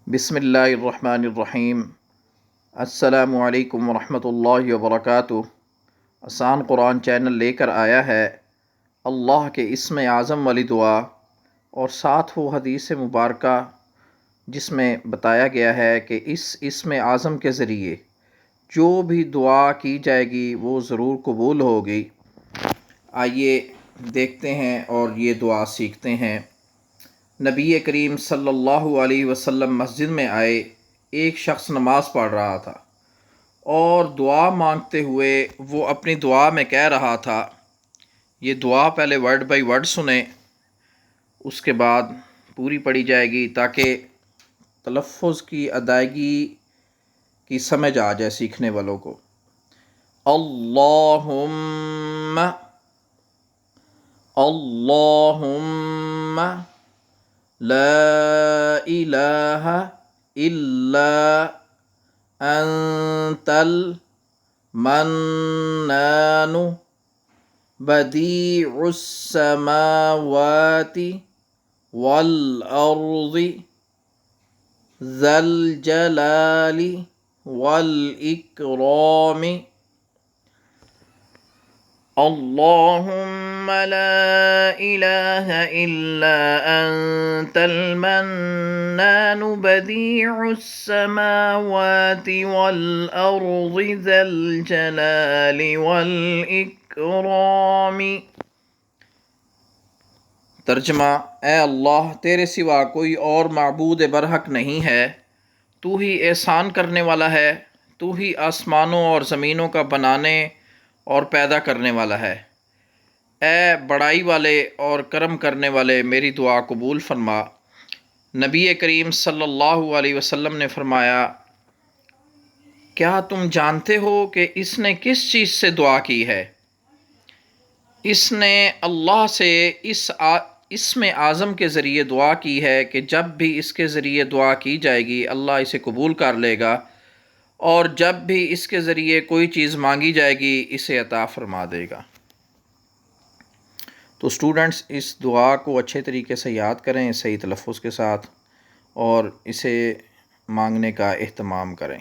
بسم اللہ الرحمن الرحیم۔ السلام علیکم ورحمۃ اللہ وبرکاتہ۔ آسان قرآن چینل لے کر آیا ہے اللہ کے اسم اعظم والی دعا اور ساتھ وہ حدیث مبارکہ جس میں بتایا گیا ہے کہ اس اسم اعظم کے ذریعے جو بھی دعا کی جائے گی وہ ضرور قبول ہوگی۔ آئیے دیکھتے ہیں اور یہ دعا سیکھتے ہیں۔ نبی کریم صلی اللہ علیہ وسلم مسجد میں آئے، ایک شخص نماز پڑھ رہا تھا اور دعا مانگتے ہوئے وہ اپنی دعا میں کہہ رہا تھا، یہ دعا پہلے ورڈ بائی ورڈ سنیں، اس کے بعد پوری پڑھی جائے گی تاکہ تلفظ کی ادائیگی کی سمجھ آ جائے سیکھنے والوں کو۔ اللہم اللہم لا الہ الا انت المنان بدیع السماوات والارض ذا الجلال والاکرام اللہم لا الہ الا انت المنان بدیع السماوات والارض ذا الجلال والاکرام۔ ترجمہ: اے اللہ، تیرے سوا کوئی اور معبود برحق نہیں ہے، تو ہی احسان کرنے والا ہے، تو ہی آسمانوں اور زمینوں کا بنانے اور پیدا کرنے والا ہے۔ اے بڑائی والے اور کرم کرنے والے، میری دعا قبول فرما۔ نبی کریم صلی اللہ علیہ وسلم نے فرمایا، کیا تم جانتے ہو کہ اس نے کس چیز سے دعا کی ہے؟ اس نے اللہ سے اس اسم اعظم کے ذریعے دعا کی ہے کہ جب بھی اس کے ذریعے دعا کی جائے گی اللہ اسے قبول کر لے گا، اور جب بھی اس کے ذریعے کوئی چیز مانگی جائے گی اسے عطا فرما دے گا۔ تو اسٹوڈنٹس اس دعا کو اچھے طریقے سے یاد کریں صحیح تلفظ کے ساتھ، اور اسے مانگنے کا اہتمام کریں۔